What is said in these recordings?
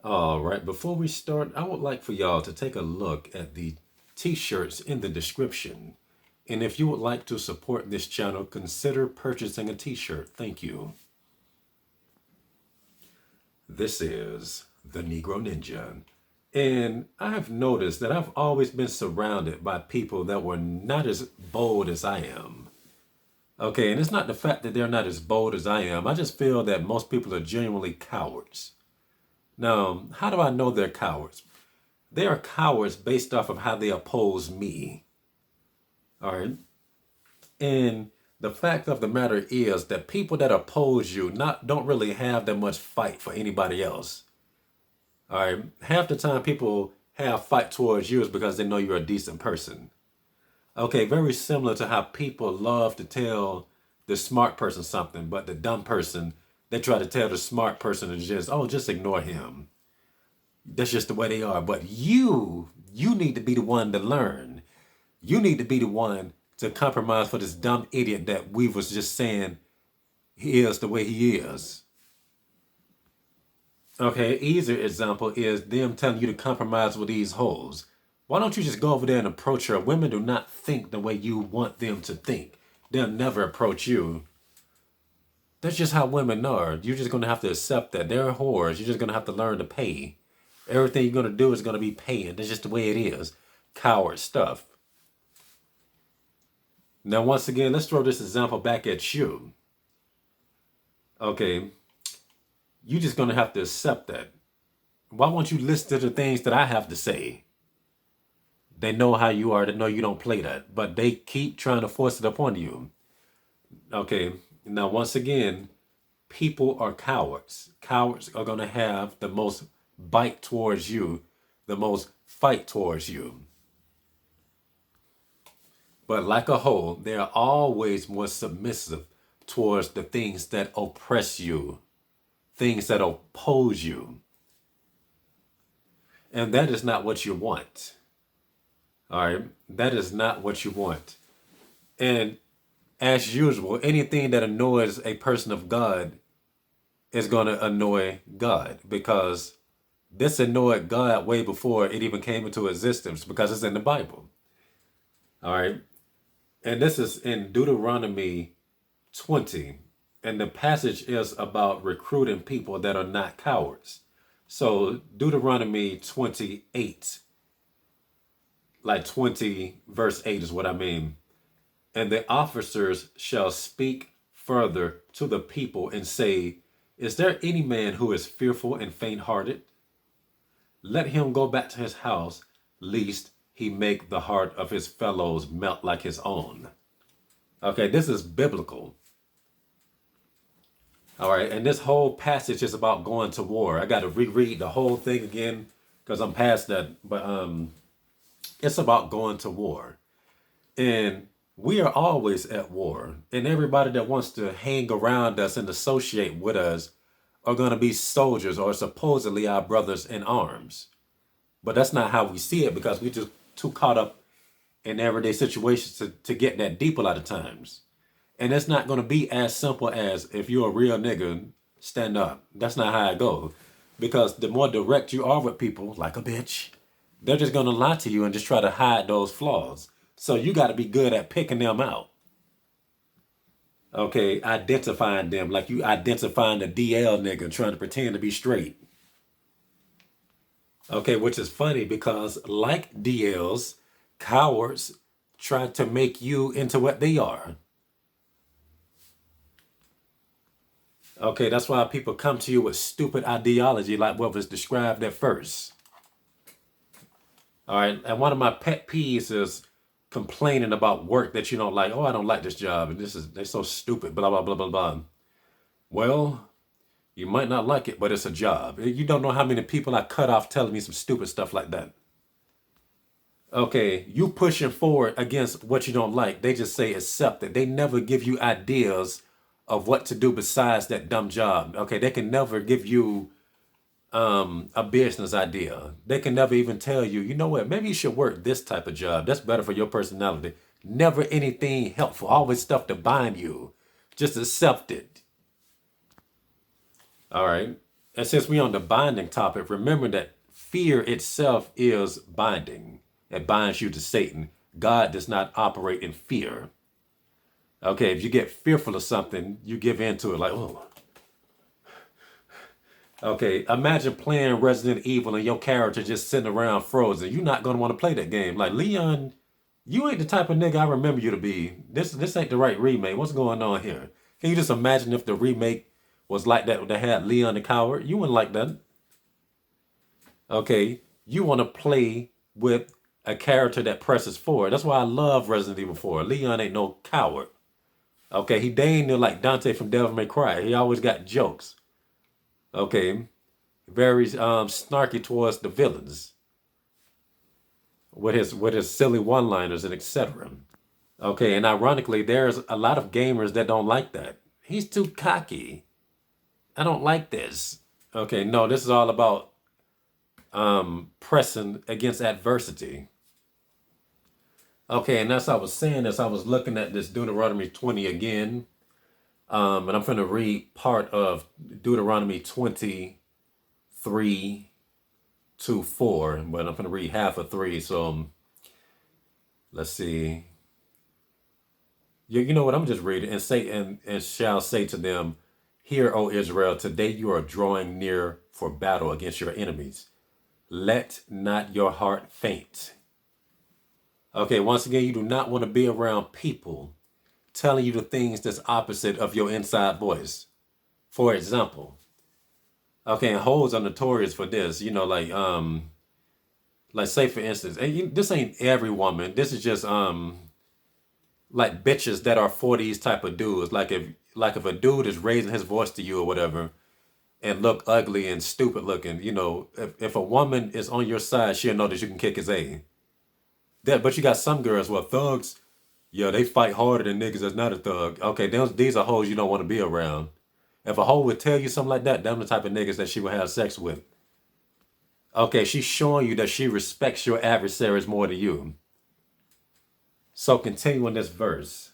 All right, before we start, I would like for y'all to take a look at the t-shirts in the description. And if you would like to support this channel, consider purchasing a t-shirt. Thank you. This is the Negro Ninja. And I've noticed that I've always been surrounded by people that were not as bold as I am. Okay, and it's not the fact that they're not as bold as I am. I just feel that most people are genuinely cowards. Now, how do I know they're cowards? They are cowards based off of how they oppose me. All right. And the fact of the matter is that people that oppose you don't really have that much fight for anybody else. All right. Half the time people have fight towards you is because they know you're a decent person. Okay, very similar to how people love to tell the smart person something, but the dumb person, they try to tell the smart person to just ignore him. That's just the way they are. But you need to be the one to learn. You need to be the one to compromise for this dumb idiot that we was just saying he is the way he is. Okay, easier example is them telling you to compromise with these hoes. Why don't you just go over there and approach her? Women do not think the way you want them to think. They'll never approach you. That's just how women are. You're just going to have to accept that. They're whores. You're just going to have to learn to pay. Everything you're going to do is going to be paying. That's just the way it is. Coward stuff. Now, once again, let's throw this example back at you. Okay. You're just going to have to accept that. Why won't you listen to the things that I have to say? They know how you are. They know you don't play that. But they keep trying to force it upon you. Okay. Now, once again, people are cowards. Cowards are going to have the most bite towards you, the most fight towards you. But like a whole, they are always more submissive towards the things that oppress you, things that oppose you. And that is not what you want. All right? That is not what you want. And as usual, anything that annoys a person of God is going to annoy God, because this annoyed God way before it even came into existence, because it's in the Bible. All right. And this is in Deuteronomy 20. And the passage is about recruiting people that are not cowards. So Deuteronomy 28, like 20 verse 8 is what I mean. And the officers shall speak further to the people and say, is there any man who is fearful and faint-hearted? Let him go back to his house, lest he make the heart of his fellows melt like his own. Okay, this is biblical. All right, and this whole passage is about going to war. I got to reread the whole thing again because I'm past that. But it's about going to war. And we are always at war. And everybody that wants to hang around us and associate with us are going to be soldiers or supposedly our brothers in arms. But that's not how we see it, because we just too caught up in everyday situations to get that deep a lot of times. And it's not going to be as simple as, if you're a real nigga, stand up. That's not how it goes. Because the more direct you are with people, like a bitch, they're just going to lie to you and just try to hide those flaws. So you got to be good at picking them out. Okay, identifying them like you identifying the DL nigga trying to pretend to be straight. Okay, which is funny because like DLs, cowards try to make you into what they are. Okay, that's why people come to you with stupid ideology like what was described at first. All right, and one of my pet peeves is complaining about work that you don't like. Oh, I don't like this job, and they're so stupid, blah, blah, blah, blah, blah. Well, you might not like it, but it's a job. You don't know how many people I cut off telling me some stupid stuff like that. Okay, you pushing forward against what you don't like. They just say accept it. They never give you ideas of what to do besides that dumb job. Okay, they can never give you a business idea. They can never even tell you, you know what, maybe you should work this type of job. That's better for your personality. Never anything helpful. Always stuff to bind you. Just accept it. All right. And since we're on the binding topic, remember that fear itself is binding. It binds you to Satan. God does not operate in fear. Okay, if you get fearful of something, you give in to it like, oh. Okay, imagine playing Resident Evil and your character just sitting around frozen. You're not going to want to play that game. Like, Leon, you ain't the type of nigga I remember you to be. This ain't the right remake. What's going on here? Can you just imagine if the remake was like that had Leon the Coward? You wouldn't like that. Okay, you want to play with a character that presses forward. That's why I love Resident Evil 4. Leon ain't no coward. Okay, he dang near like Dante from Devil May Cry. He always got jokes. Okay, very snarky towards the villains with his silly one-liners and etc. Okay, and ironically, there's a lot of gamers that don't like that. He's too cocky. I don't like this. Okay, no, this is all about pressing against adversity. Okay, and as I was saying, as I was looking at this Deuteronomy 20 again, and I'm going to read part of Deuteronomy 23 to 4, but I'm going to read half of 3. So let's see. You know what? I'm just reading and say and shall say to them, "Hear, O Israel, today you are drawing near for battle against your enemies. Let not your heart faint." Okay, once again, you do not want to be around people telling you the things that's opposite of your inside voice. For example, okay, and hoes are notorious for this. You know, like say for instance, and this ain't every woman. This is just like bitches that are for these type of dudes. Like if a dude is raising his voice to you or whatever, and look ugly and stupid looking, you know, if a woman is on your side, she'll know that you can kick his ass. But you got some girls, well, thugs, yeah, they fight harder than niggas that's not a thug. Okay, these are hoes you don't want to be around. If a hoe would tell you something like that, them the type of niggas that she would have sex with. Okay, she's showing you that she respects your adversaries more than you. So continuing this verse.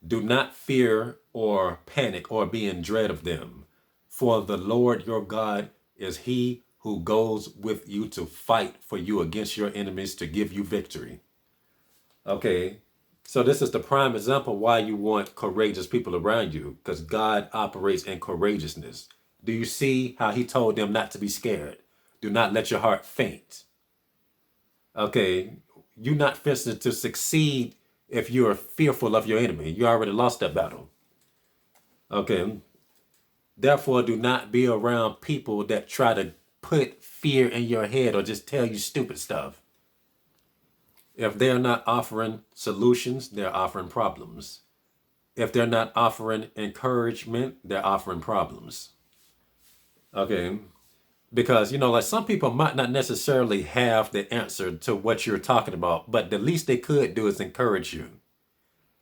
Do not fear or panic or be in dread of them. For the Lord your God is he who goes with you to fight for you against your enemies to give you victory. Okay, so this is the prime example why you want courageous people around you, because God operates in courageousness. Do you see how he told them not to be scared? Do not let your heart faint. Okay, you're not fixing to succeed if you're fearful of your enemy. You already lost that battle. Okay, therefore do not be around people that try to put fear in your head or just tell you stupid stuff. If they're not offering solutions, they're offering problems. If they're not offering encouragement, they're offering problems. Okay. Because, you know, like some people might not necessarily have the answer to what you're talking about, but the least they could do is encourage you.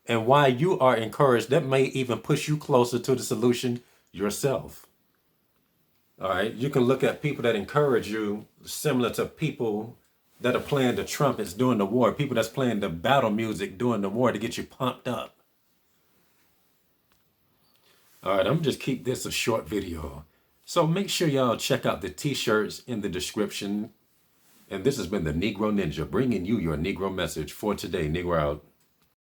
And while you are encouraged, that may even push you closer to the solution yourself. All right. You can look at people that encourage you similar to people that are playing the trumpets during the war, people that's playing the battle music during the war to get you pumped up. All right, I'm just keep this a short video. So make sure y'all check out the t-shirts in the description. And this has been the Negro Ninja bringing you your Negro message for today. Negro out.